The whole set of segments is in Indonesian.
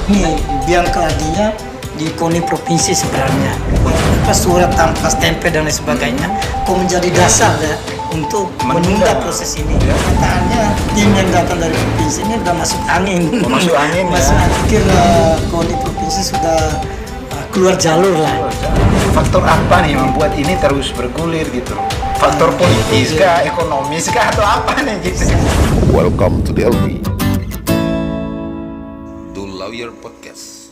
Ini biang keladinya di KONI provinsi sebenarnya. Apa surat tanpa stempel dan lain sebagainya, kok menjadi dasar ya untuk menunda proses ini. Kataannya tim yang datang dari provinsi ini udah masuk angin. Masuk angin Masuk pikir KONI provinsi sudah keluar jalur lah. Faktor apa nih membuat ini terus bergulir gitu? Faktor politis kah, ekonomis kah, atau apa nih gitu? Welcome to the LP. The Lawyer Podcast.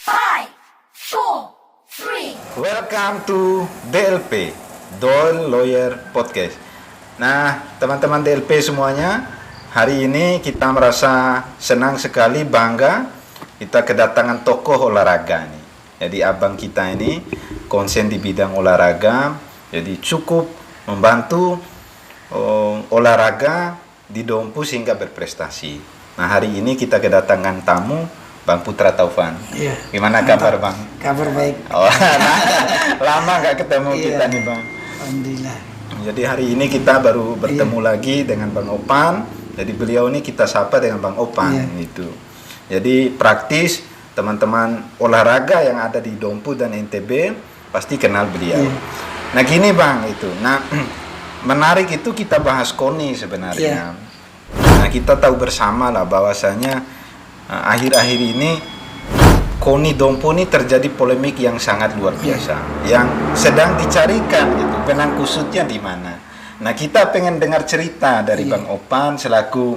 5, 4, 3. Welcome to DLP, Doll Lawyer Podcast. Nah, teman-teman DLP semuanya, hari ini kita merasa senang sekali, bangga kita kedatangan tokoh olahraga nih. Jadi abang kita ini konsen di bidang olahraga, jadi cukup membantu olahraga di Dompu sehingga berprestasi. Nah, hari ini kita kedatangan tamu Bang Putra Taufan. Iya. Gimana kabar Bang? Kabar baik. Oh, lama nggak ketemu kita nih Bang. Alhamdulillah. Jadi hari ini kita baru bertemu lagi dengan Bang Opan. Jadi beliau ini kita sapa dengan Bang Opan gitu. Jadi praktis teman-teman olahraga yang ada di Dompu dan NTB pasti kenal beliau. Nah gini Bang itu. Nah menarik itu kita bahas KONI sebenarnya. Nah kita tahu bersama lah bahwasanya akhir-akhir ini KONI Dompu ini terjadi polemik yang sangat luar biasa, yang sedang dicarikan gitu benang kusutnya di mana. Nah kita pengen dengar cerita dari Bang Opan selaku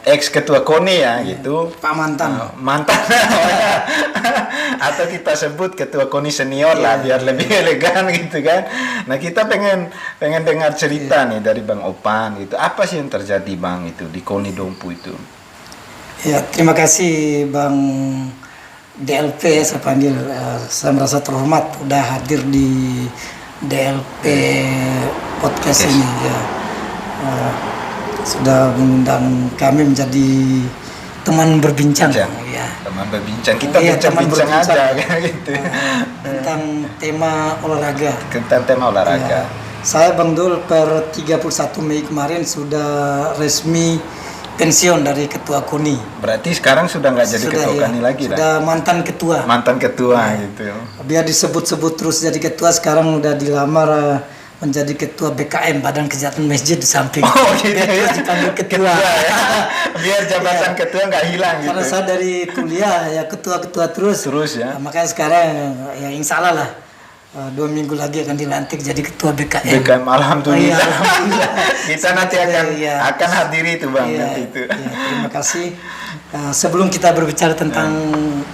ex ketua KONI ya gitu, Pak mantan, mantan atau kita sebut ketua KONI senior lah biar lebih elegan gitu kan. Nah kita pengen dengar cerita nih dari Bang Opan gitu, apa sih yang terjadi Bang itu di KONI Dompu itu? Ya, terima kasih Bang DLP, saya panggil. Saya merasa terhormat udah hadir di DLP podcast ini ya. Sudah mengundang kami menjadi teman berbincang. Ya. Teman berbincang, kita bincang-bincang aja gitu. Tentang tema olahraga. Tentang tema olahraga. Ya. Saya Bang Dul per 31 Mei kemarin sudah resmi pensiun dari ketua KONI. Berarti sekarang sudah nggak jadi ketua KONI lagi lah? Sudah mantan ketua. Mantan ketua gitu. Biar disebut-sebut terus jadi ketua, sekarang udah dilamar menjadi ketua BKM, Badan Kejahatan Masjid di samping. Oh gitu ya. Dipanggil ketua. Ya. Biar jabatan ketua nggak hilang gitu. Karena saya dari kuliah ya ketua-ketua terus. Terus ya. Nah, makanya sekarang ya insya Allah lah 2 minggu lagi akan dilantik jadi ketua BKM. BKM alhamdulillah. Alhamdulillah. Kita nanti akan hadiri itu Bang nanti itu. Terima kasih. Sebelum kita berbicara tentang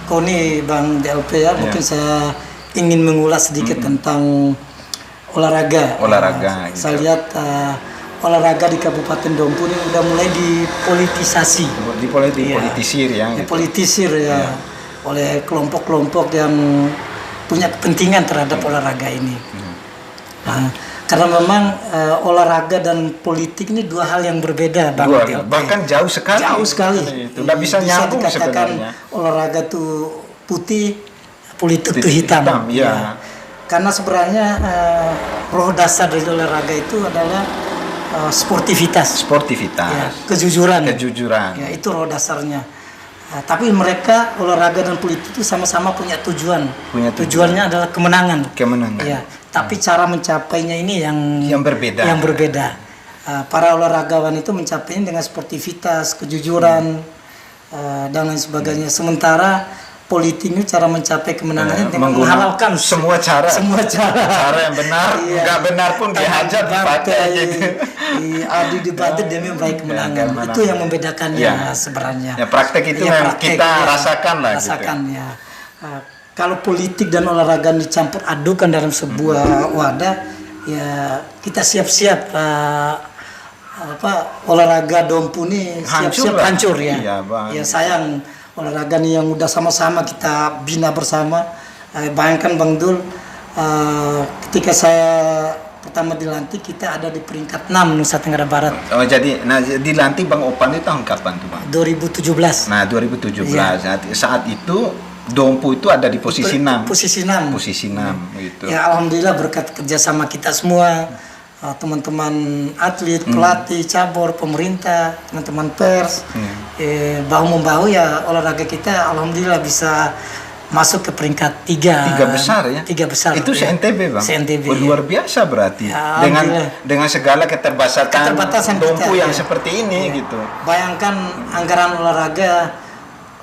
KONI Bang DLP ya, mungkin saya ingin mengulas sedikit tentang olahraga. Gitu. Saya lihat olahraga di Kabupaten Dompu ini udah mulai dipolitisasi. Dipolitisir ya. Dipolitisir ya oleh kelompok-kelompok yang punya kepentingan terhadap olahraga ini. Nah, karena memang olahraga dan politik ini dua hal yang berbeda, Bang. Bahkan jauh sekali. Jauh sekali. Itu udah bisa nyambung sebenarnya. Olahraga tuh putih, politik tuh hitam. Ya. Karena sebenarnya roh dasar dari olahraga itu adalah sportivitas. Ya, kejujuran. Ya, itu roh dasarnya. Tapi mereka olahraga dan politik itu sama-sama punya tujuan. Tujuannya adalah kemenangan. Ya, tapi cara mencapainya ini yang berbeda. Para olahragawan itu mencapainya dengan sportivitas, kejujuran dan lain sebagainya. Sementara politik ini cara mencapai kemenangannya dengan menghalalkan semua cara yang benar, nggak benar pun dihajar dipakai gitu. Adu debat demi meraih kemenangan. Itu yang membedakannya sebenarnya. Ya praktek itu yang kita rasakan lah. Ya. Kalau politik dan olahraga dicampur adukan dalam sebuah wadah, ya kita siap-siap olahraga Dompu ini siap-siap hancur ya. Ya sayang. Olahraga nih yang udah sama-sama kita bina bersama. Bayangkan Bang Dul, ketika saya pertama dilantik kita ada di peringkat 6 Nusa Tenggara Barat. Oh jadi, dilantik Bang Opan itu tahun kapan tuh Bang? 2017. Nah 2017, saat itu Dompu itu ada di posisi 6. Posisi 6 gitu. Ya alhamdulillah berkat kerjasama kita semua, teman-teman atlet, pelatih, cabur, pemerintah, teman-teman pers, bahu membahu ya olahraga kita alhamdulillah bisa masuk ke peringkat 3 besar ya. 3 besar. Itu ya. se-NTB Bang. Se-NTB. Luar biasa berarti. Ya, dengan segala keterbatasan Dompu kita, yang seperti ini gitu. Bayangkan anggaran olahraga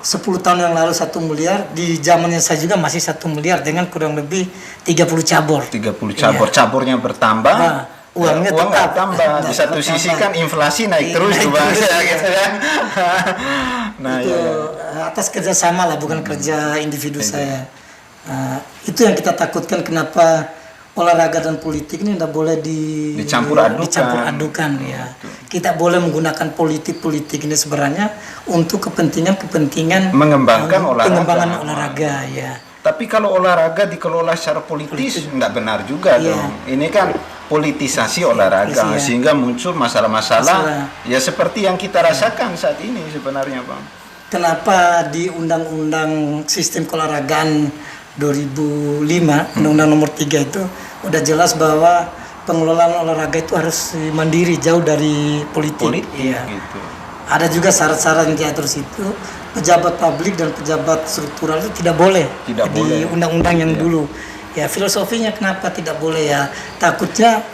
10 tahun yang lalu 1 miliar, di zamannya saya juga masih 1 miliar dengan kurang lebih 30 cabur. 30 cabur, caburnya bertambah. Nah, uangnya uang nggak tetap tambah. Di satu sisi kan inflasi naik terus tuh Bang. Gitu kan. Nah, itu atas kerjasama lah, bukan kerja individu saya. Itu yang kita takutkan, kenapa olahraga dan politik ini tidak boleh dicampur adukan ya. Kita boleh menggunakan politik ini sebenarnya untuk kepentingan mengembangkan olahraga ya. Tapi kalau olahraga dikelola secara politis nggak benar juga dong. Ini kan politisasi olahraga sehingga muncul masalah-masalah ya seperti yang kita rasakan saat ini sebenarnya Bang. Kenapa di Undang-Undang Sistem Keolahragaan 2005, Undang-Undang nomor 3 itu udah jelas bahwa pengelolaan olahraga itu harus mandiri, jauh dari politik. Iya. Gitu. Ada juga syarat-syarat yang diatur situ. Pejabat publik dan pejabat struktural itu tidak boleh di undang-undang yang dulu. Ya filosofinya kenapa tidak boleh ya? Takutnya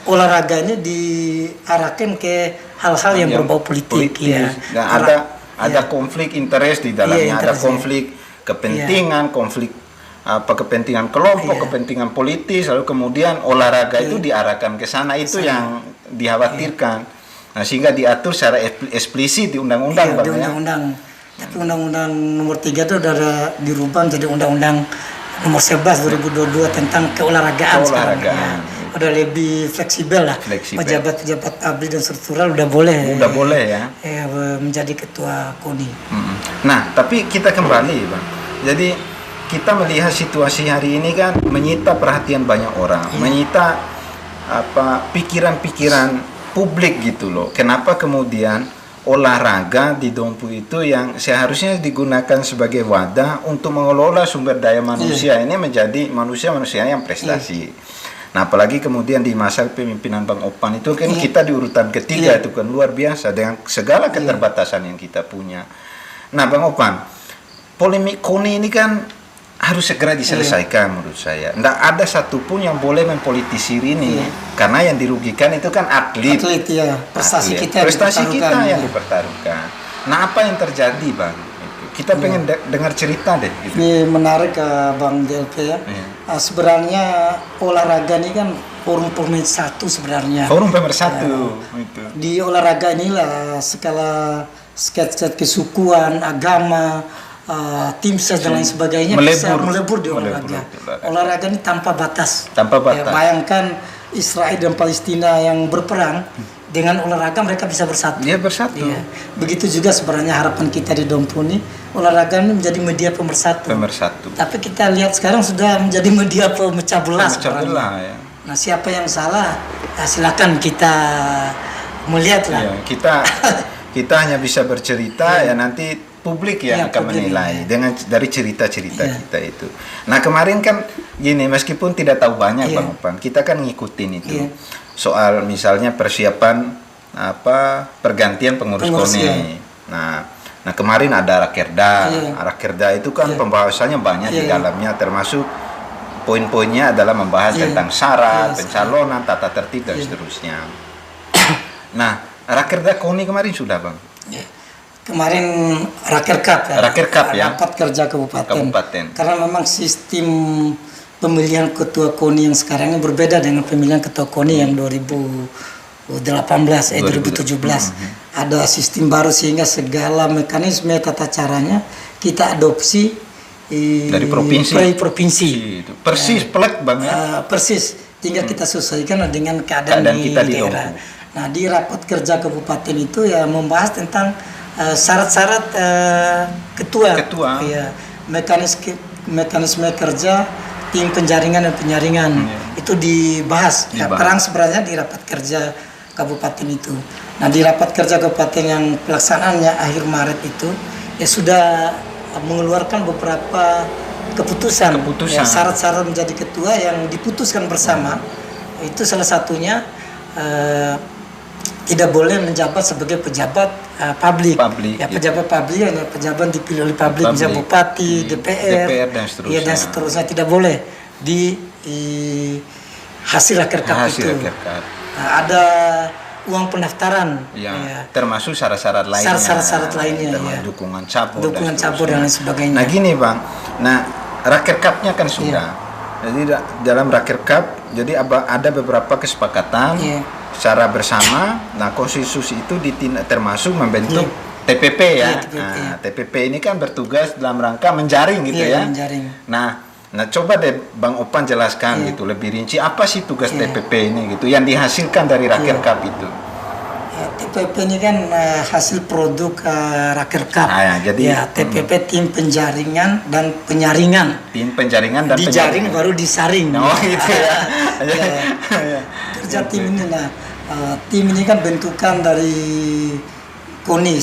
olahraga ini diarahkan ke hal-hal yang berbau politik. Ya. Dan ada konflik interest di dalamnya, ada konflik kepentingan, konflik kepentingan kelompok, kepentingan politis, lalu kemudian olahraga itu diarahkan ke sana, itu yang dikhawatirkan. Nah, sehingga diatur secara eksplisit di undang-undang di undang-undang. Tapi undang-undang nomor 3 itu udah dirubah menjadi undang-undang nomor 11 2022 tentang keolahragaan. Udah lebih fleksibel lah. Pejabat-pejabat publik dan struktural udah boleh ya menjadi ketua KONI. Nah, tapi kita kembali Bang. Jadi kita melihat situasi hari ini kan menyita perhatian banyak orang, menyita pikiran-pikiran publik gitu loh. Kenapa kemudian olahraga di Dompu itu yang seharusnya digunakan sebagai wadah untuk mengelola sumber daya manusia ini menjadi manusia yang prestasi. Nah, apalagi kemudian di masa kepemimpinan Bang Opan itu kan kita di urutan ketiga itu kan luar biasa dengan segala keterbatasan yang kita punya. Nah, Bang Opan, polemik KONI ini kan harus segera diselesaikan menurut saya. Nggak ada satupun yang boleh mempolitisir ini, karena yang dirugikan itu kan atlet prestasi kita yang dipertaruhkan. Nah, apa yang terjadi Bang? Kita pengen dengar cerita deh. Gitu. Ini menarik Bang DLP ya. Sebenarnya olahraga ini kan forum pemersatu sebenarnya. Forum pemersatu. Di olahraga inilah skala kesukuan, agama, tim ses dan lain sebagainya bisa melebur di olahraga. Olahraga ini tanpa batas. Ya, bayangkan Israel dan Palestina yang berperang, dengan olahraga mereka bisa bersatu. Dia bersatu. Ya. Begitu juga sebenarnya harapan kita di Dompu ini, olahraga ini menjadi media pemersatu. Tapi kita lihat sekarang sudah menjadi media pemecah belah. Ya. Nah, siapa yang salah? Nah, silakan kita melihat lah. Ya, kita hanya bisa bercerita ya nanti publik yang akan menilai dari cerita-cerita kita itu. Nah, kemarin kan gini, meskipun tidak tahu banyak Bang Opan, kita kan ngikutin itu. Soal misalnya persiapan pergantian pengurus KONI. Nah, kemarin ada Rakerda. Rakerda itu kan pembahasannya banyak di dalamnya, termasuk poin-poinnya adalah membahas tentang syarat, pencalonan, tata tertib dan seterusnya. Nah, Rakerda KONI kemarin sudah Bang. Kemarin Rakerkap ya. Rapat kerja kabupaten. Karena memang sistem pemilihan ketua KONI yang sekarang ini berbeda dengan pemilihan ketua KONI yang 2017. Ada sistem baru sehingga segala mekanisme tata caranya kita adopsi dari provinsi. Persis plek banget. Persis. Tinggal kita sesuaikan dengan keadaan di daerah. Nah, di rapat kerja kabupaten itu ya membahas tentang syarat-syarat ketua. Ya, mekanisme kerja tim penjaringan dan penyaringan itu dibahas. Terang sebenarnya di rapat kerja kabupaten itu. Nah, di rapat kerja kabupaten yang pelaksanaannya akhir Maret itu ya sudah mengeluarkan beberapa keputusan. Ya, syarat-syarat menjadi ketua yang diputuskan bersama itu salah satunya tidak boleh menjabat sebagai pejabat publik. Ya, pejabat publik ya, pejabat dipilih oleh publik, misalnya bupati, DPR dan seterusnya. Ya, dan seterusnya tidak boleh di hasil rakerkap itu. Ada uang pendaftaran, ya. Termasuk syarat-syarat lainnya. Syarat-syarat lainnya, ya. Dukungan cabur dan lain sebagainya. Nah gini Bang, nah rakerkapnya kan sudah. Jadi dalam rakerkap, jadi ada beberapa kesepakatan secara bersama. Nah konsensus itu termasuk membentuk TPP ya. TPP ini kan bertugas dalam rangka menjaring gitu ya. Menjaring. Nah coba deh Bang Opan jelaskan gitu lebih rinci apa sih tugas TPP ini gitu yang dihasilkan dari rakerkap itu. TPP ini kan hasil produk rakerkap. Jadi TPP tim penjaringan dan penyaringan. Tim penjaringan dan dijaring baru disaring. Oh gitu ya. Kerja tim ini tim ini kan bentukan dari KONI.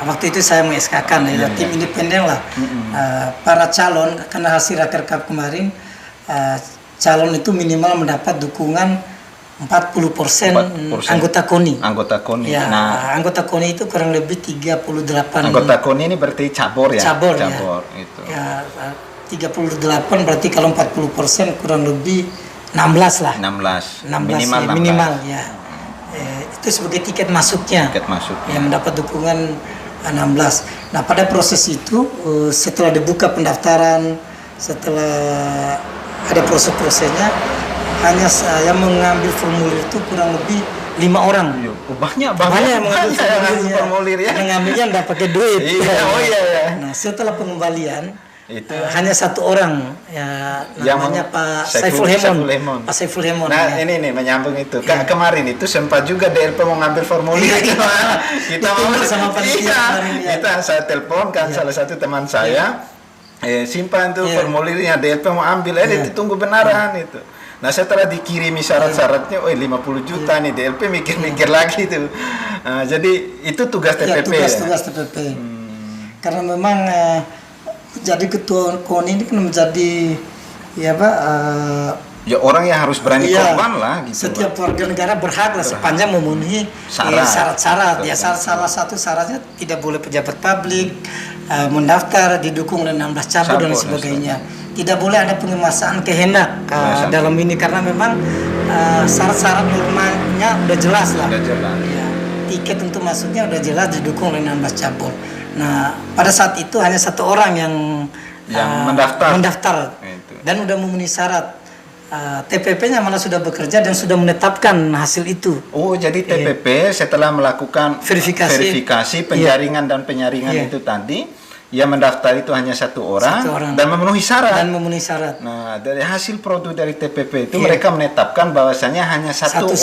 Waktu itu saya mengeskakan tim independen lah. Para calon karena hasil rakerkap kemarin calon itu minimal mendapat dukungan 40% anggota KONI. Ya, anggota KONI itu kurang lebih 38. Anggota KONI ini berarti cabur ya. Cabur itu. Ya, 38 berarti kalau 40% kurang lebih 16 lah. 16 minimal ya. Itu sebagai tiket masuknya. Yang mendapat dukungan 16. Nah, pada proses itu setelah dibuka pendaftaran, setelah ada proses-prosesnya, hanya saya mengambil formulir itu kurang lebih 5 orang. Banyak yang mengambil formulir ya. Mengambilnya nggak pakai duit. Iya. Nah, setelah pengembalian itu hanya 1 orang ya, namanya Pak Saiful Hemon. Pak Saiful Hemon. Nah ini nih menyambung itu. Kemarin itu sempat juga DLP mau ngambil formulir. Kita mau sama panitia. Kita saya telepon kan salah satu teman saya. Simpan tuh formulirnya DLP mau ambil. Ditunggu benaran itu. Nah setelah dikirimi syarat-syaratnya, 50 juta nih DLP mikir-mikir lagi tuh. Jadi itu tugas TPP. Tugas TPP. Karena memang jadi ketua KONI ini kan menjadi ya orang yang harus berani korban lah gitu. Setiap warga negara berhak lah sepanjang memenuhi syarat-syarat. Ya salah satu syaratnya tidak boleh pejabat publik mendaftar didukung oleh 16 cabur dan sebagainya. Tidak boleh ada pengemasaan kehendak dalam ini karena memang syarat-syarat normanya udah jelas lah. Ya, tiket untuk masuknya udah jelas didukung oleh 16 cabur. Nah, pada saat itu hanya 1 orang yang mendaftar dan udah memenuhi syarat. TPP-nya malah sudah bekerja dan sudah menetapkan hasil itu. Oh, jadi TPP setelah melakukan verifikasi penjaringan dan penyaringan itu tadi, yang mendaftar itu hanya 1 orang dan memenuhi syarat. Nah, dari hasil produk dari TPP itu mereka menetapkan bahwasanya hanya satu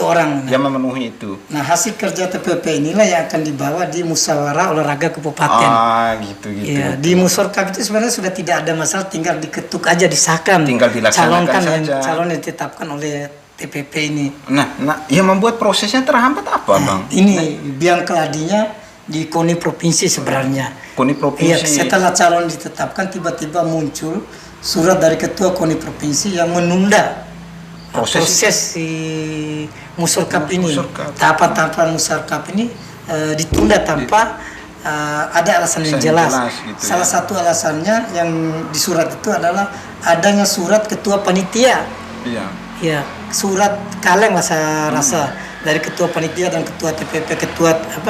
orang yang memenuhi itu. Nah, hasil kerja TPP inilah yang akan dibawa di musyawarah olahraga kabupaten. Gitu. Ya, di musyawarah itu sebenarnya sudah tidak ada masalah, tinggal diketuk aja, disahkan. Tinggal dilaksanakan saja. Calon yang ditetapkan oleh TPP ini. Nah, yang membuat prosesnya terhambat apa, Bang? Ini biang keladinya di KONI provinsi sebenarnya. KONI provinsi. Iya, setelah calon ditetapkan tiba-tiba muncul surat dari ketua KONI provinsi yang menunda proses si musyawarah ini. Tahapan-tahapan musyawarah ini ditunda tanpa ada alasan yang jelas. Gitu Salah satu alasannya yang di surat itu adalah adanya surat ketua panitia. Iya, surat kaleng lah saya rasa. Dari ketua panitia dan ketua TPP,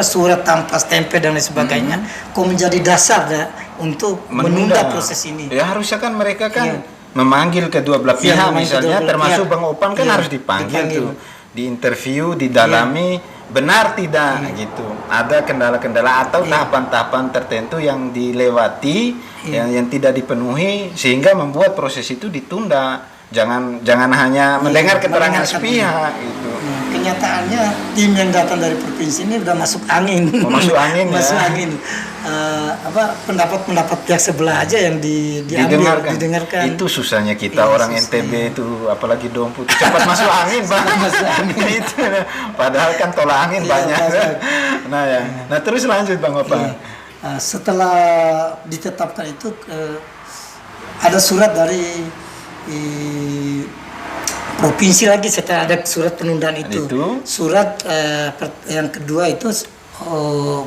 surat tanpa stempel dan lain sebagainya, kok menjadi dasar untuk menunda proses ini. Ya harusnya kan mereka kan memanggil kedua belah pihak misalnya, termasuk Bang Opan kan harus dipanggil tuh, diinterview, didalami, benar tidak gitu. Ada kendala-kendala atau tahapan-tahapan tertentu yang dilewati, yang tidak dipenuhi sehingga membuat proses itu ditunda. Jangan hanya mendengar keterangan sepihak gitu. Kenyataannya tim yang datang dari provinsi ini udah masuk angin. Masuk angin. Pendapat pihak sebelah aja yang didengarkan. Itu susahnya kita orang NTB itu, apalagi Dompu cepat masuk angin, Bang. Itu. Padahal kan tolak angin banyak. Nah, terus lanjut Bang Opan. Setelah ditetapkan itu ada surat dari provinsi lagi setelah ada surat penundaan itu. Surat yang kedua itu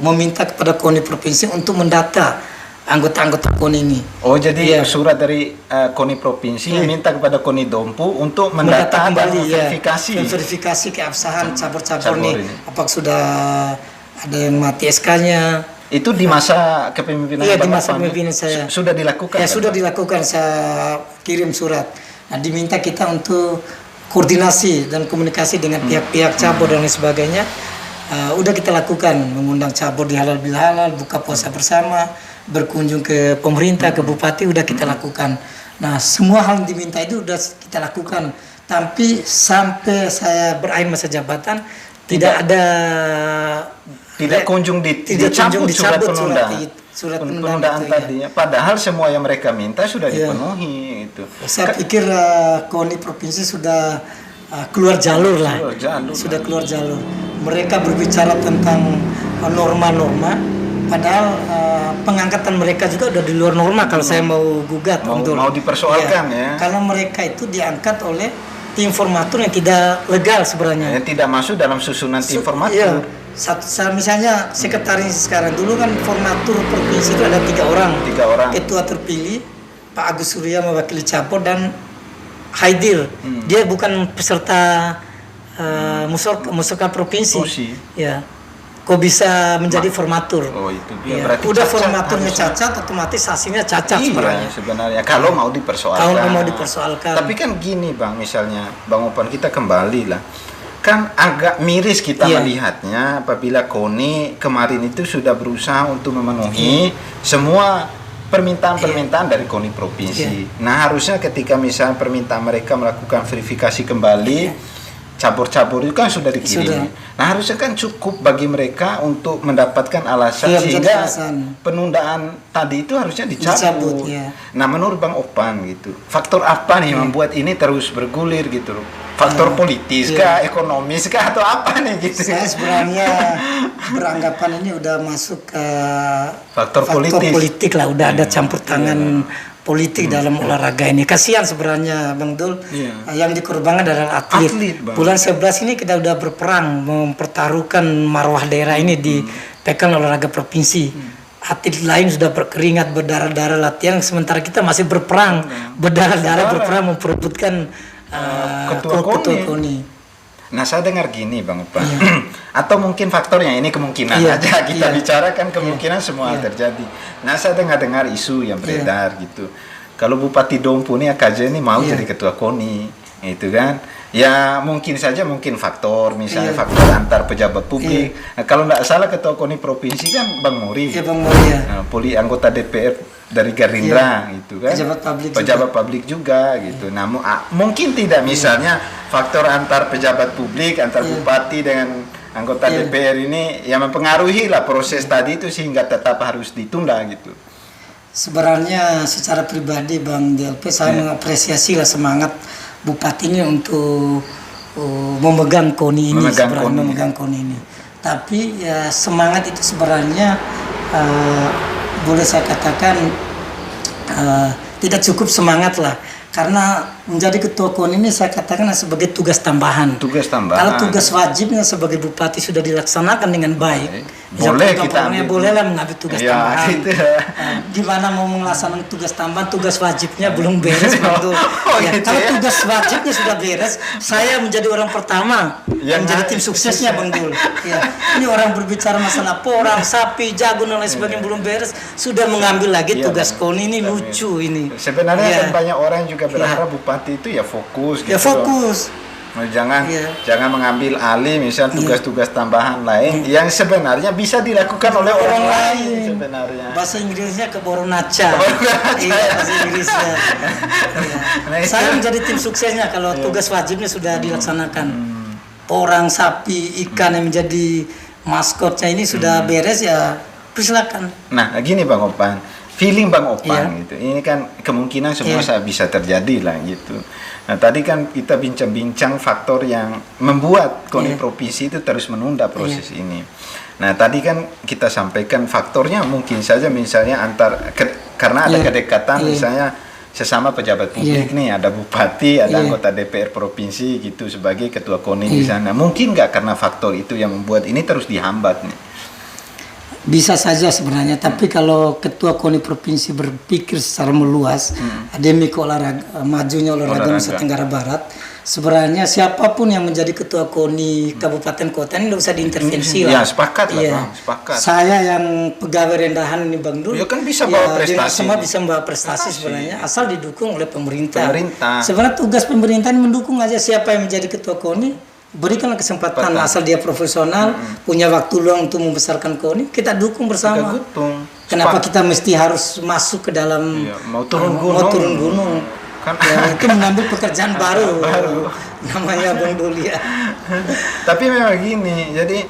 meminta kepada KONI provinsi untuk mendata anggota-anggota KONI ini. Oh, jadi surat dari KONI provinsi minta kepada KONI Dompu untuk mendata kembali, verifikasi keabsahan cabur-cabur nih. Apakah sudah ada yang mati SK-nya? Itu di masa kepemimpinan di masa kepemimpinan saya. Sudah dilakukan? Ya, sudah dilakukan. Saya kirim surat. Nah, diminta kita untuk koordinasi dan komunikasi dengan pihak-pihak cabur dan lain sebagainya. Udah kita lakukan, mengundang cabur di halal bihalal, buka puasa bersama, berkunjung ke pemerintah, ke bupati, udah kita lakukan. Nah, semua hal yang diminta itu udah kita lakukan. Tapi sampai saya berakhir masa jabatan tidak kunjung dicabut surat penundaan tadi. Padahal semua yang mereka minta sudah dipenuhi itu. Saya pikir KONI provinsi sudah keluar jalur lah. Sudah keluar jalur. Mereka berbicara tentang norma-norma, padahal pengangkatan mereka juga udah di luar norma kalau saya mau gugat. Mau dipersoalkan ya. Karena mereka itu diangkat oleh tim formatur yang tidak legal sebenarnya. Yang tidak masuk dalam susunan tim formatur. Misalnya sekretaris sekarang, dulu kan formatur provinsi itu ada 3 orang. Ketua terpilih Pak Agus Surya mewakili cabur dan Haidir. Dia bukan peserta musawarah provinsi. Ya. Kok bisa menjadi formatur? Oh, itu dia. Berarti udah formaturnya cacat, otomatis hasilnya cacat sebenarnya. Kalau mau dipersoalkan. Tapi kan gini Bang, misalnya Bang Opan, kita kembali lah. Kan agak miris kita melihatnya apabila KONI kemarin itu sudah berusaha untuk memenuhi semua permintaan dari KONI provinsi. Nah, harusnya ketika misalnya permintaan mereka melakukan verifikasi kembali, cabur-cabur itu kan sudah dikirim. Nah, harusnya kan cukup bagi mereka untuk mendapatkan alasan sehingga penundaan tadi itu harusnya dicabut. Nah, menurut Bang Opan gitu, faktor apa nih yang membuat ini terus bergulir gitu? Faktor politis kah, ekonomis kah, atau apa nih gitu? Saya sebenarnya beranggapan ini udah masuk ke faktor politik lah, udah ada campur tangan politik dalam olahraga ini. Kasihan sebenarnya Bang Dul, yang dikorbankan adalah atlet. Bulan 11 ini kita udah berperang mempertaruhkan marwah daerah ini di Pekan Olahraga Provinsi. Atlet lain sudah berkeringat, berdarah-darah latihan, sementara kita masih berperang, berdarah-darah berperang memperebutkan ketua KONI. Nah, saya dengar gini Bang Opan, atau mungkin faktornya ini kemungkinan aja kita bicarakan kemungkinan semua terjadi. Nah, saya dengar isu yang beredar gitu. Kalau Bupati Dompu ini AKJ ini mau jadi ketua KONI, itu kan? Ya mungkin faktor, misalnya faktor antar pejabat publik. Nah, kalau nggak salah ketua KONI provinsi kan Bang Mori. Bang Mori Nah, anggota DPR dari Gerindra gitu kan, pejabat publik juga gitu. Nah, mungkin tidak misalnya faktor antar pejabat publik, antar bupati dengan anggota DPR ini yang mempengaruhi lah proses tadi itu sehingga tetap harus ditunda gitu. Sebenarnya secara pribadi Bang DLP saya mengapresiasi lah semangat bupati ini untuk memegang KONI ini, memegang KONI ini. Tapi ya semangat itu sebenarnya boleh saya katakan tidak cukup semangat lah, karena menjadi ketua KONI ini saya katakan sebagai tugas tambahan. Kalau tugas wajibnya sebagai bupati sudah dilaksanakan dengan baik, boleh kita bolehlah mengambil tugas tambahan. Gitu. Gimana mau melaksanakan tugas tambahan, tugas wajibnya belum beres betul. Kalau tugas wajibnya sudah beres, saya menjadi orang pertama yang menjadi tim suksesnya Bang Dul. Ini orang berbicara masalah porang, sapi, jagung dan lain sebagainya belum beres, sudah mengambil lagi tugas KONI ini lucu ini. Sebenarnya kan banyak orang juga berharap bupati itu ya fokus gitu. Jangan mengambil alih misal tugas-tugas tambahan lain yang sebenarnya bisa dilakukan oleh orang lain sebenarnya. Bahasa Inggrisnya keboronaca. Bahasa Inggrisnya. Saya menjadi tim suksesnya kalau tugas wajibnya sudah dilaksanakan. Orang, sapi, ikan yang menjadi maskotnya ini sudah beres ya, persilakan. Nah, gini Bang Opan, feeling Bang Opan gitu. Ini kan kemungkinan semua bisa terjadi lah gitu. Nah, tadi kan kita bincang-bincang faktor yang membuat KONI provinsi itu terus menunda proses ini. Nah, tadi kan kita sampaikan faktornya mungkin saja misalnya karena ada kedekatan misalnya sesama pejabat publik nih, ada bupati, ada anggota DPR provinsi gitu sebagai ketua KONI di sana. Mungkin nggak karena faktor itu yang membuat ini terus dihambat nih? Bisa saja sebenarnya, tapi kalau ketua KONI provinsi berpikir secara meluas demi majunya olahraga Nusa Tenggara Barat, sebenarnya siapapun yang menjadi ketua KONI kabupaten kota ini tidak usah diintervensi lah. Ya sepakat lah Bang, sepakat. Saya yang pegawai rendahan ini Bang Dul, ya kan bisa bawa prestasi. Semua bisa membawa prestasi sebenarnya, asal didukung oleh pemerintah. Sebenarnya tugas pemerintah ini mendukung aja siapa yang menjadi ketua KONI, berikanlah kesempatan asal dia profesional, punya waktu luang untuk membesarkan KONI, kita dukung bersama. Kenapa kita mesti harus masuk ke dalam mau turun gunung. Kan itu mengambil pekerjaan baru namanya Bang Dul ya. Tapi memang gini, jadi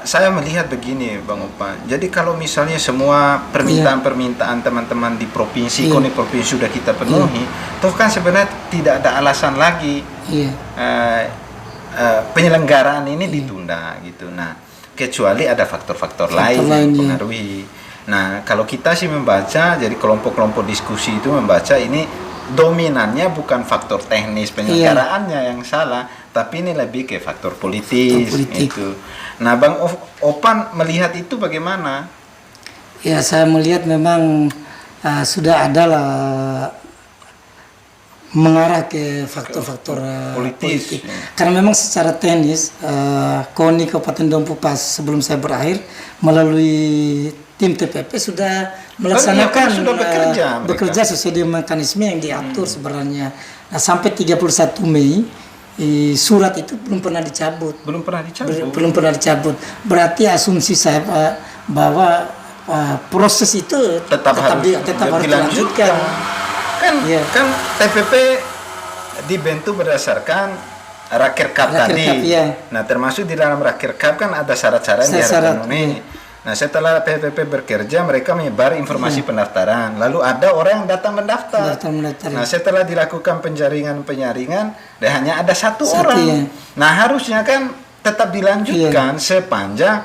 saya melihat begini Bang Opan. Jadi kalau misalnya semua permintaan teman-teman di provinsi, KONI provinsi sudah kita penuhi, toh kan sebenarnya tidak ada alasan lagi penyelenggaraan ini ditunda gitu. Nah, kecuali ada faktor-faktor lain yang mempengaruhi. Nah, kalau kita sih membaca, jadi kelompok-kelompok diskusi itu membaca ini dominannya bukan faktor teknis penyelenggaraannya yang salah, tapi ini lebih ke faktor politis. Itu. Nah, Bang Opan melihat itu bagaimana? Ya, saya melihat memang sudah ada lah mengarah ke faktor-faktor politik. Karena memang secara teknis KONI Kabupaten Dompu pas sebelum saya berakhir melalui tim TPP sudah melaksanakan bekerja sesuai dengan mekanisme yang diatur sebenarnya. Nah, sampai 31 Mei surat itu belum pernah dicabut. Belum pernah dicabut. Berarti asumsi saya bahwa proses itu tetap harus dilanjutkan. Kan TPP dibentuk berdasarkan Rakerkap tadi. Nah, termasuk di dalam Rakerkap kan ada syarat-syarat yang harus dipenuhi. Nah, setelah PPP bekerja, mereka menyebar informasi pendaftaran. Lalu ada orang yang datang mendaftar. Nah, setelah dilakukan penjaringan, hanya ada satu orang. Nah, harusnya kan tetap dilanjutkan sepanjang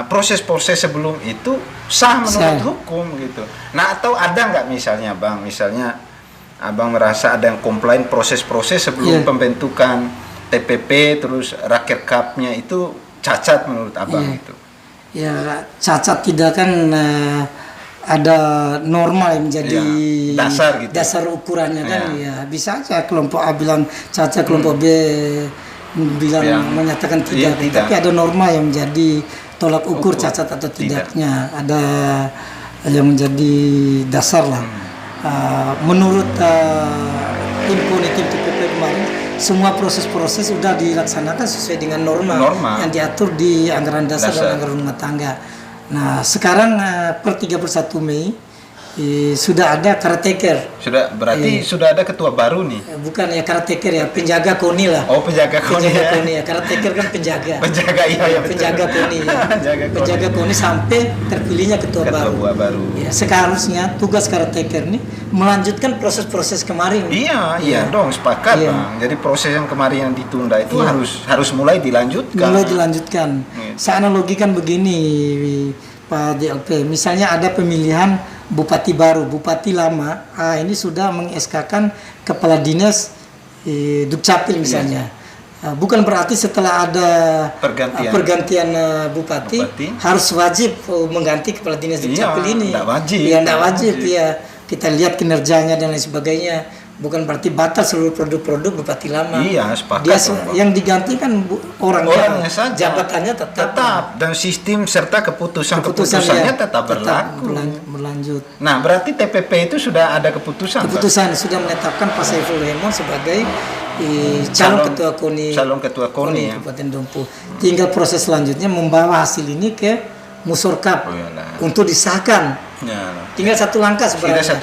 proses-proses sebelum itu sah menurut hukum gitu. Nah, atau ada nggak misalnya Bang, Abang merasa ada yang komplain proses-proses sebelum pembentukan TPP terus Rakerkapnya itu cacat menurut Abang itu? Ya, cacat tidak kan ada norma yang menjadi dasar gitu. Dasar ukurannya kan ya bisa aja kelompok A bilang cacat, kelompok B bilang menyatakan tidak. Tapi ada norma yang menjadi tolak ukur cacat atau tidaknya. Ada yang menjadi dasar lah. Menurut tim TPP kemarin, semua proses-proses sudah dilaksanakan sesuai dengan norma yang diatur di anggaran dasar dan anggaran rumah tangga. Nah, sekarang per 31 Mei sudah ada caretaker. Berarti sudah ada ketua baru nih. Bukan ya caretaker ya, penjaga KONI lah. Oh, penjaga KONI. Caretaker kan penjaga. Penjaga penjaga KONI. Penjaga KONI sampai terpilihnya ketua baru. Ya, seharusnya tugas caretaker ini melanjutkan proses-proses kemarin. Iya dong, sepakat Bang. Jadi proses yang kemarin yang ditunda itu harus mulai dilanjutkan. Saya analogikan begini Pak DLP, misalnya ada pemilihan bupati baru, bupati lama, ini sudah meng-SK-kan kepala dinas Dukcapil misalnya. Bukan berarti setelah ada pergantian bupati harus wajib mengganti kepala dinas Dukcapil ini. Tidak wajib. Kita lihat kinerjanya dan lain sebagainya. Bukan berarti batal seluruh produk-produk bupati lama. Iya, sepakat. Yang diganti kan orangnya saja. Jabatannya tetap. Dan sistem serta keputusannya tetap berlanjut. Nah, berarti TPP itu sudah ada keputusan sudah menetapkan Pak Saiful Rahman sebagai calon ketua KONI Kabupaten Dompu. Tinggal proses selanjutnya membawa hasil ini ke Musorkap untuk disahkan. Tinggal satu langkah sebenarnya.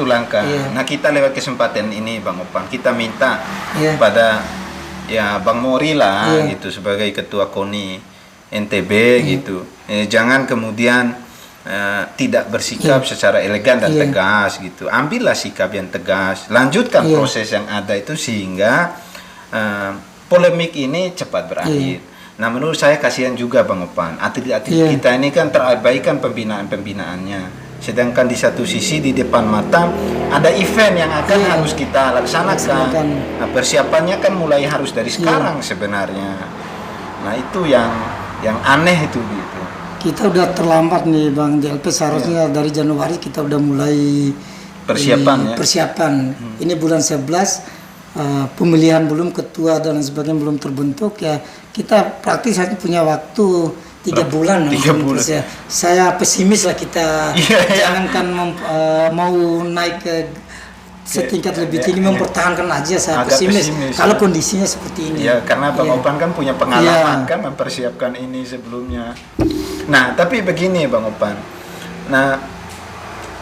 Nah, kita lewat kesempatan ini Bang Opan, kita minta kepada Bang Mori lah gitu sebagai ketua KONI NTB gitu. Jangan kemudian tidak bersikap secara elegan dan tegas gitu. Ambillah sikap yang tegas, lanjutkan proses yang ada itu sehingga polemik ini cepat berakhir. Nah, menurut saya kasihan juga Bang Opan, atlet-atlet kita ini kan terabaikan pembinaannya. Sedangkan di satu sisi di depan mata ada event yang akan harus kita laksanakan. Nah, persiapannya kan mulai harus dari sekarang sebenarnya. Nah, itu yang aneh itu gitu. Kita udah terlambat nih Bang JLP, seharusnya dari Januari kita udah mulai persiapan. Ini bulan 11 pemilihan belum, ketua dan sebagainya belum terbentuk ya. Kita praktis hanya punya waktu 3 bulan. 3 bulan. Saya pesimis lah kita. Jangankan mau naik ke setingkat lebih tinggi, mempertahankan aja saya pesimis. Kalau kondisinya seperti ini. Ya, karena Bang Opan kan punya pengalaman kan mempersiapkan ini sebelumnya. Nah, tapi begini Bang Opan. Nah,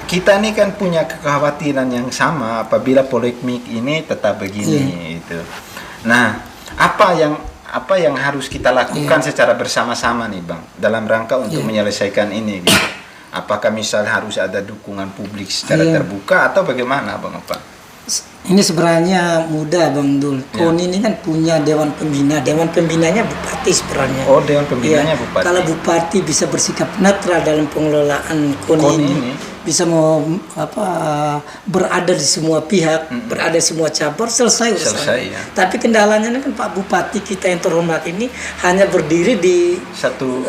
kita ini kan punya kekhawatiran yang sama apabila polemik ini tetap begini itu. Nah, apa yang harus kita lakukan secara bersama-sama nih Bang dalam rangka untuk menyelesaikan ini gitu. Apakah misal harus ada dukungan publik secara terbuka atau bagaimana Bang Opan? Ini sebenarnya mudah Bang Dul. KONI ini kan punya dewan pembina. Dewan pembinanya bupati sebenarnya. Oh, dewan pembinanya bupati. Kalau bupati bisa bersikap netral dalam pengelolaan KONI ini, bisa mau berada di semua pihak, berada di semua cabur, selesai urusan. Ya. Tapi kendalanya kan Pak Bupati kita yang terhormat ini hanya berdiri di satu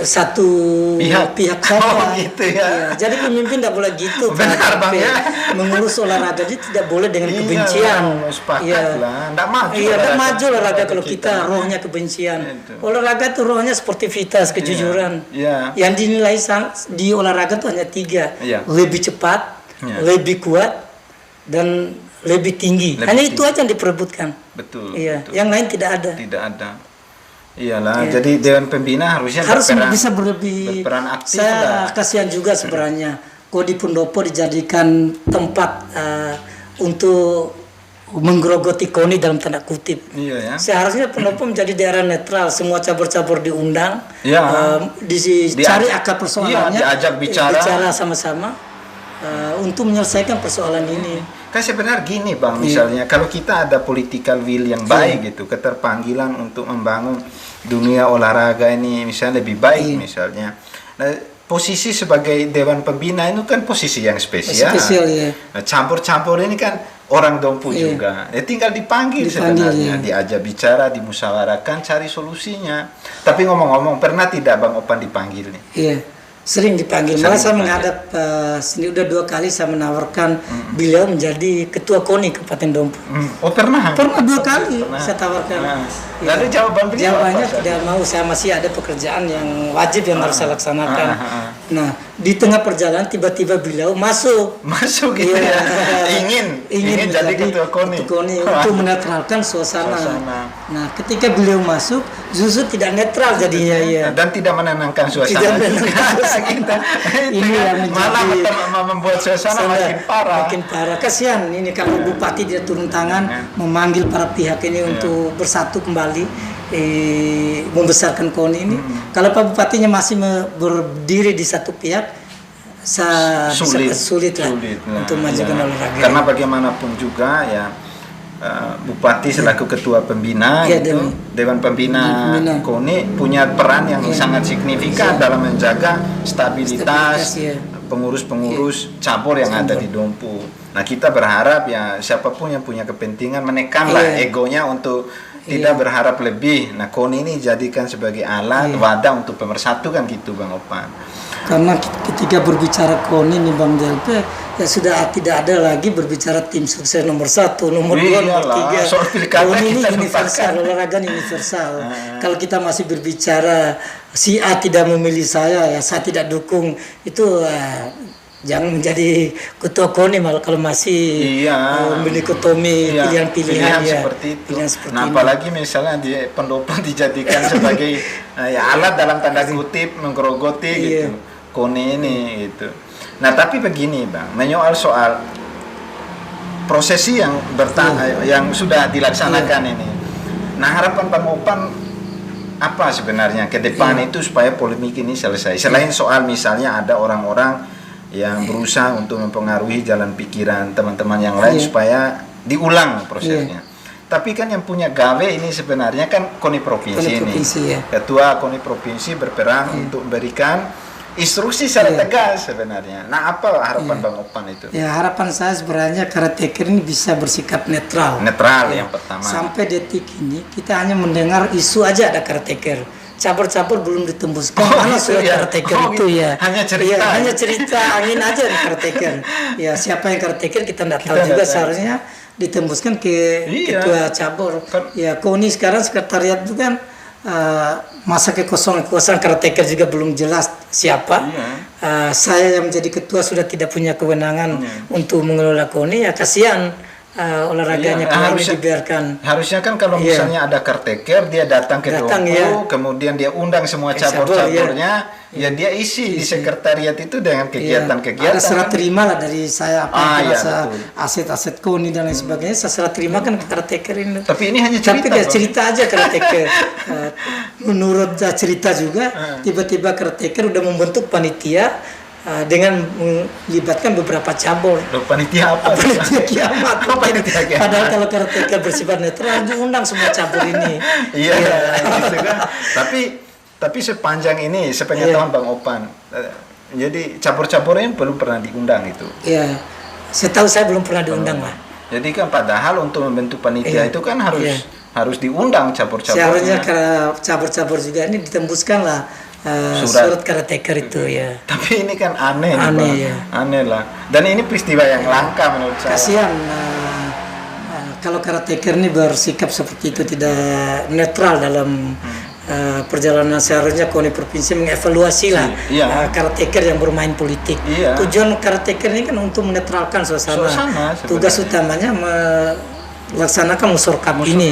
pihak saja. Gitu ya. Jadi pemimpin tidak boleh gitu. Benar Bang ya. Mengurus olahraga jadi tidak boleh dengan kebencian. Tidak maju. Tidak maju olahraga kalau kita rohnya kebencian. Olahraga itu rohnya sportivitas, kejujuran. Yang dinilai di olahraga itu hanya 3. Lebih cepat, lebih kuat, dan lebih tinggi. Hanya itu aja yang diperebutkan. Betul. Betul. Yang lain tidak ada. Tidak ada. Iyalah. Jadi dewan pembina harus bisa berperan aktif. Saya kasihan juga sebenarnya. Kok di Pendopo dijadikan tempat untuk menggerogoti KONI dalam tanda kutip. Seharusnya Pendopo menjadi daerah netral, semua cabur-cabur diundang, dicari akar persoalannya, diajak bicara sama-sama untuk menyelesaikan persoalan ini. Kan sebenarnya gini Bang, misalnya kalau kita ada political will yang baik gitu, keterpanggilan untuk membangun dunia olahraga ini misalnya lebih baik misalnya. Nah, posisi sebagai dewan pembina itu kan posisi yang spesial. Nah, campur-campur ini kan orang Dompu juga. Tinggal dipanggil sebenarnya, diajak bicara, dimusyawarahkan, cari solusinya. Tapi ngomong-ngomong, pernah tidak Bang Opan dipanggil nih? Sering dipanggil. Malah saya menghadap sini udah 2 kali saya menawarkan beliau menjadi ketua KONI Kabupaten Dompu. Oh pernah? Pernah 2 kali saya tawarkan. Lalu jawabannya tidak mau, saya masih ada pekerjaan yang wajib yang harus saya laksanakan. Nah, di tengah perjalanan tiba-tiba beliau masuk gitu ya. ingin jadi ketua KONI untuk menetralkan suasana. Nah, ketika beliau masuk justru tidak netral jadinya dan tidak menenangkan suasana. Ini yang malah membuat suasana makin parah. Kasihan ini kalau bupati dia turun tangan memanggil para pihak ini untuk bersatu kembali membesarkan KONI ini. Kalau Pak Bupatinya masih berdiri di satu pihak, sulit lah untuk majukan olahraga. Karena bagaimanapun juga ya Bupati selaku ketua pembina Dewan Pembina KONI punya peran yang sangat signifikan dalam menjaga stabilitas pengurus-pengurus cabur yang ada di Dompu. Nah, kita berharap ya siapapun yang punya kepentingan menekanlah egonya untuk tidak berharap lebih. Nah, KONI ini jadikan sebagai alat wadah untuk pemersatu kan gitu Bang Opan. Karena ketika berbicara KONI nih Bang JLP, ya sudah tidak ada lagi berbicara tim sukses nomor 1, nomor 2, nomor 3. KONI ini universal, olahraga universal. Kalau kita masih berbicara si A tidak memilih saya, ya saya tidak dukung, itu jangan menjadi ketua KONI malah kalau masih mendikotomi pilihan-pilihan seperti itu. Nah, apalagi misalnya di Pendopo dijadikan sebagai alat dalam tanda kutip menggerogoti gitu KONI ini gitu. Nah, tapi begini Bang, menyoal soal prosesi yang yang sudah dilaksanakan ini. Nah, harapan Bang Opan apa sebenarnya ke depan itu supaya polemik ini selesai? Selain soal misalnya ada orang-orang yang berusaha untuk mempengaruhi jalan pikiran teman-teman yang lain supaya diulang prosesnya. Tapi kan yang punya gawe ini sebenarnya kan KONI Provinsi ini. Ketua KONI Provinsi berperan untuk memberikan instruksi secara tegas sebenarnya. Nah, apa harapan Bang Opan itu? Ya, harapan saya sebenarnya karateka ini bisa bersikap netral. Netral yang pertama. Sampai detik ini kita hanya mendengar isu aja ada karateka. Cabur-cabur belum ditembuskan. Mana sudah karateka itu ya? Hanya cerita. Ya, hanya cerita angin aja di karateka. Ya, siapa yang karateka kita tidak tahu juga, seharusnya ditembuskan ke ketua cabur. Ya, KONI sekarang sekretariat itu kan masa kekosongan karateka juga belum jelas siapa. Saya yang menjadi ketua sudah tidak punya kewenangan untuk mengelola KONI, ya kasihan. Olahraganya dibiarkan. Harusnya kan kalau misalnya ada caretaker, dia datang ke Dompu, kemudian dia undang semua cabur-caburnya, ya dia isi di sekretariat itu dengan kegiatan-kegiatan. Ada serah terima lah dari saya aset-aset KONI dan lain sebagainya. Saya serah terima kan ke caretaker ini. Tapi ini hanya cerita. Tapi cerita aja caretaker. Menurut cerita juga, tiba-tiba caretaker udah membentuk panitia dengan melibatkan beberapa cabur. Panitia apa? Panitia kiamat. Padahal kalau karateka bersifat netral, diundang semua cabur ini. Iya. Gitu kan. Tapi sepanjang ini, sepengetahuan Bang Opan, jadi cabur-cabur ini belum pernah diundang itu. Iya. Setahu saya belum pernah diundang lah. Jadi kan padahal untuk membentuk panitia itu kan harus diundang cabur-cabur. Seharusnya cabur-cabur juga ini ditembuskan lah. Surat karateka itu ya. Tapi ini kan aneh ya. Aneh lah. Dan ini peristiwa yang langka menurut saya. Kasihan kalau karateka ini bersikap seperti itu, tidak netral dalam perjalanan. Seharusnya KONI provinsi mengevaluasi lah karateka yang bermain politik. Tujuan karateka ini kan untuk menetralkan suasana. Tugas utamanya melaksanakan musorkap ini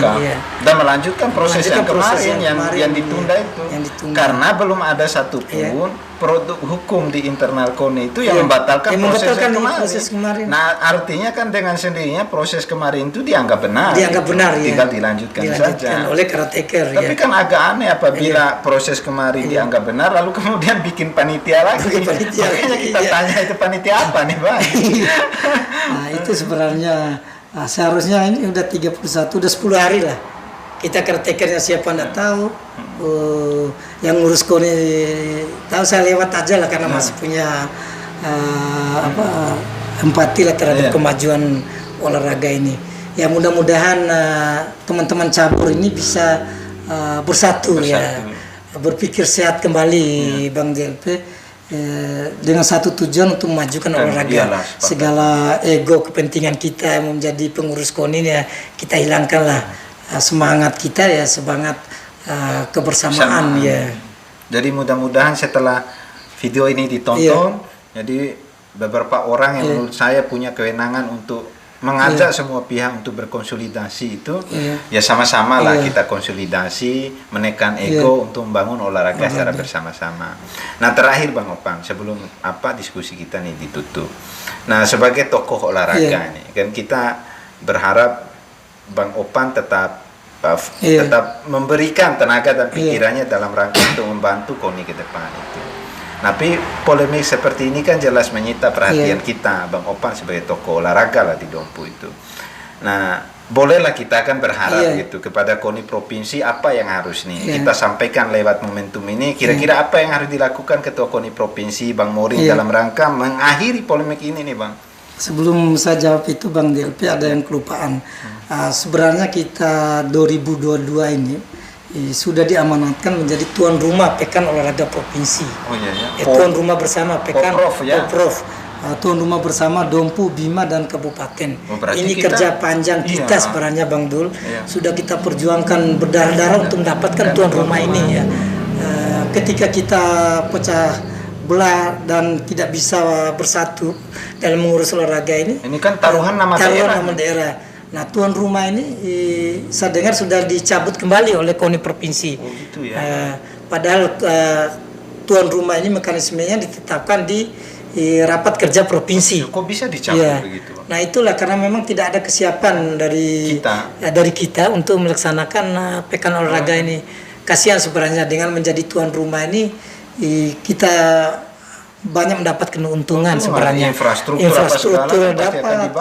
dan melanjutkan proses yang kemarin yang ditunda itu. Karena belum ada satupun produk hukum di internal KONI itu yang membatalkan proses kemarin. Nah, artinya kan dengan sendirinya proses kemarin itu dianggap benar. Tinggal dilanjutkan saja oleh karateka. Tapi kan agak aneh apabila proses kemarin dianggap benar lalu kemudian bikin panitia lagi. Makanya kita tanya itu panitia apa nih, Bang? Nah, itu sebenarnya seharusnya ini udah 31, udah 10 hari lah. Kita caretakernya siapa nggak tahu. Yang ngurus KONI tahu, saya lewat aja lah karena masih punya empati lah terhadap kemajuan olahraga ini. Ya mudah-mudahan teman-teman cabur ini bisa bersatu ya, berpikir sehat kembali, Bang JLP. Dengan satu tujuan untuk memajukan olahraga. Segala ego kepentingan kita yang menjadi pengurus KONI ya kita hilangkanlah. Semangat kita ya semangat kebersamaan ya. Jadi mudah-mudahan setelah video ini ditonton, jadi beberapa orang yang menurut saya punya kewenangan untuk mengajak semua pihak untuk berkonsolidasi itu, ya sama-sama lah kita konsolidasi, menekan ego untuk membangun olahraga secara bersama-sama. Nah terakhir Bang Opan, sebelum diskusi kita nih ditutup. Nah sebagai tokoh olahraga nih, kan kita berharap Bang Opan tetap memberikan tenaga dan pikirannya dalam rangka untuk membantu KONI ke depan itu. Tapi polemik seperti ini kan jelas menyita perhatian kita, Bang Opan sebagai tokoh olahraga lah di Dompu itu. Nah, bolehlah kita kan berharap gitu kepada KONI provinsi apa yang harus nih kita sampaikan lewat momentum ini. Kira-kira apa yang harus dilakukan Ketua KONI provinsi Bang Moring dalam rangka mengakhiri polemik ini nih, Bang? Sebelum saya jawab itu, Bang DLP, ada yang kelupaan. Sebenarnya kita 2022 ini sudah diamanatkan menjadi tuan rumah Pekan Olahraga Provinsi. Tuan rumah bersama Pekan Poprov. Tuan rumah bersama Dompu, Bima dan Kabupaten. Ini kerja panjang kita sebenarnya, Bang Dul. Sudah kita perjuangkan berdarah-darah untuk mendapatkan tuan rumah ini ya. Ketika kita pecah belah dan tidak bisa bersatu dalam mengurus olahraga ini. Ini kan taruhan nama daerah. Nah, tuan rumah ini saya dengar sudah dicabut kembali oleh KONI provinsi. Gitu ya. Padahal tuan rumah ini mekanismenya ditetapkan di rapat kerja provinsi. Kok bisa dicabut begitu? Nah, itulah karena memang tidak ada kesiapan dari kita untuk melaksanakan pekan olahraga ini. Kasihan sebenarnya dengan menjadi tuan rumah ini kita banyak mendapat keuntungan sebenarnya. Infrastruktur dapat,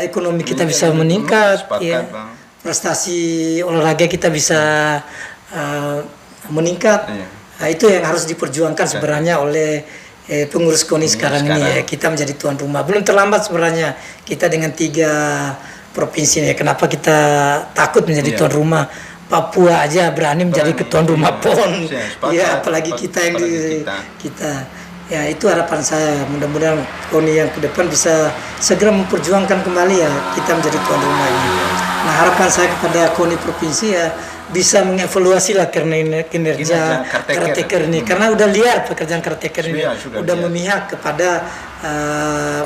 ekonomi kita bisa meningkat, prestasi olahraga kita bisa meningkat. Itu yang harus diperjuangkan sebenarnya oleh pengurus KONI sekarang ini. Kita menjadi tuan rumah. Belum terlambat sebenarnya kita dengan 3 provinsi ini. Kenapa kita takut menjadi tuan rumah? Papua aja berani menjadi ketuan rumah PON. Ya, apalagi kita yang kita. Ya, itu harapan saya. Mudah-mudahan KONI yang ke depan bisa segera memperjuangkan kembali ya kita menjadi tuan rumah ini. Nah, harapan saya kepada KONI provinsi ya bisa mengevaluasi lah kinerja caretaker ini, karena udah liar pekerjaan caretaker ini udah memihak kepada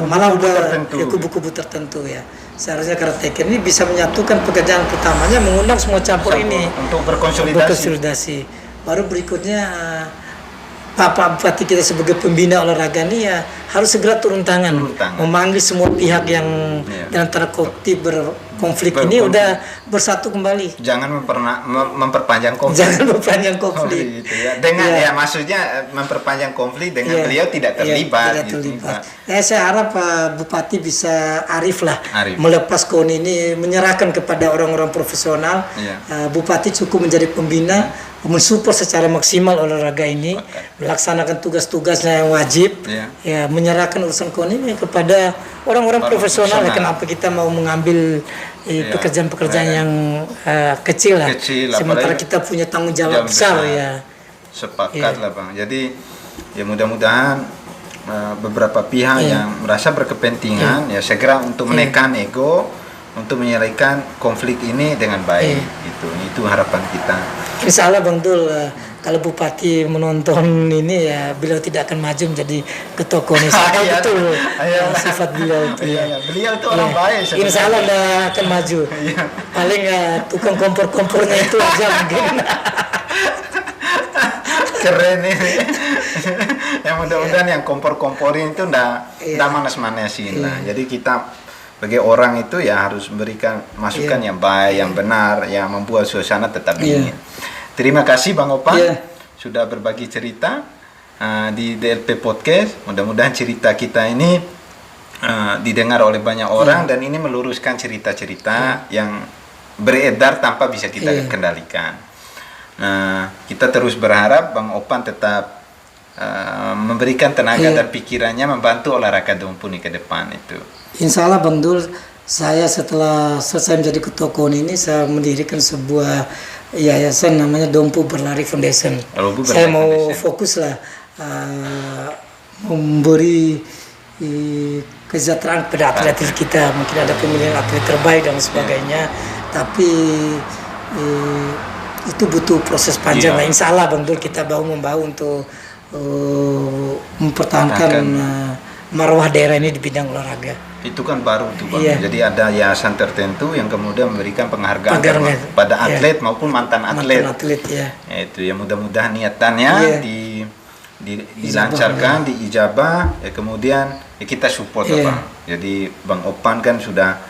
malah udah kubu-kubu tertentu ya. Seharusnya caretaker ini bisa menyatukan pekerjaan utamanya, mengundang semua campur ini untuk berkonsolidasi. Baru berikutnya Pak Bupati kita sebagai pembina olahraga ini ya harus segera turun tangan. Memanggil semua pihak yang dalam tanda kutip berkonflik ini udah bersatu kembali. Jangan memperpanjang konflik. Jangan memperpanjang konflik. Gitu ya. Dengan ya maksudnya memperpanjang konflik dengan beliau tidak terlibat. Tidak terlibat. Saya harap Pak Bupati bisa arif lah melepas KONI ini, menyerahkan kepada orang-orang profesional. Bupati cukup menjadi pembina, mensupport secara maksimal olahraga ini, melaksanakan tugas-tugasnya yang wajib, ya menyerahkan urusan KONI ini kepada orang-orang profesional. Kenapa kita mau mengambil pekerjaan-pekerjaan yang kecil lah, sementara kita punya tanggung jawab besar ya. Sepakat lah Bang. Jadi ya mudah-mudahan beberapa pihak yang merasa berkepentingan ya segera untuk menekan ego, untuk menyelesaikan konflik ini dengan baik. Itu harapan kita. Insya Allah Bang Dul, kalau Bupati menonton ini ya beliau tidak akan maju menjadi ketua KONI. Betul sifat beliau itu. Beliau itu orang baik. Insya Allah tidak akan maju. Paling tukang kompor-kompornya itu aja mungkin. Keren ini. Yang mudah-mudahan yang kompor-komporin itu ndak manas-manasin lah. Jadi kita sebagai orang itu ya harus memberikan masukan yang baik, yang benar, yang membuat suasana tetap dingin. Terima kasih Bang Opan sudah berbagi cerita di DLP Podcast. Mudah-mudahan cerita kita ini didengar oleh banyak orang dan ini meluruskan cerita-cerita yang beredar tanpa bisa kita kendalikan. Nah, kita terus berharap Bang Opan tetap memberikan tenaga dan pikirannya membantu olahraga Dompu ini ke depan itu. Insya Allah Bang Dul, saya setelah selesai menjadi ketua KONI ini saya mendirikan sebuah yayasan namanya Dompu Berlari Foundation. Saya mau fokus lah memberi kesejahteraan pada atlet kita. Mungkin ada pemilihan atlet terbaik dan sebagainya, tapi itu butuh proses panjang. Nah, insya Allah Bang Dul kita membawa untuk mempertahankan marwah daerah ini di bidang olahraga. Itu kan baru tuh Bang. Jadi ada yayasan tertentu yang kemudian memberikan penghargaan pada atlet maupun mantan atlet. Itu ya, mudah-mudahan niatannya dilancarkan, diijabah, kemudian kita support Bang. Jadi Bang Opan kan sudah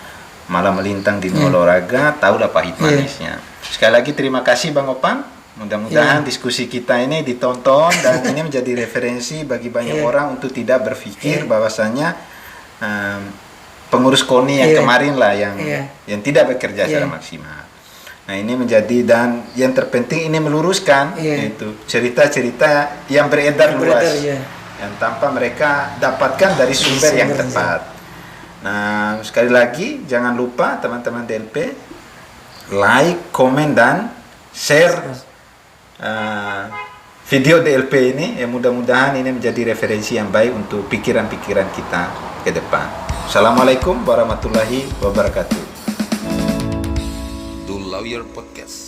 malah melintang di olahraga, tahulah pahit manisnya. Sekali lagi terima kasih Bang Opan. Mudah-mudahan diskusi kita ini ditonton dan ini menjadi referensi bagi banyak orang untuk tidak berpikir bahwasanya pengurus KONI yang kemarin lah yang tidak bekerja secara maksimal. Nah, ini menjadi, dan yang terpenting ini meluruskan itu cerita-cerita yang beredar luas yang tanpa mereka dapatkan dari sumber yang tepat. Nah, sekali lagi jangan lupa teman-teman DLP like, komen dan share video DLP ini, ya mudah-mudahan ini menjadi referensi yang baik untuk pikiran-pikiran kita ke depan. Assalamualaikum warahmatullahi wabarakatuh. The Lawyer Podcast.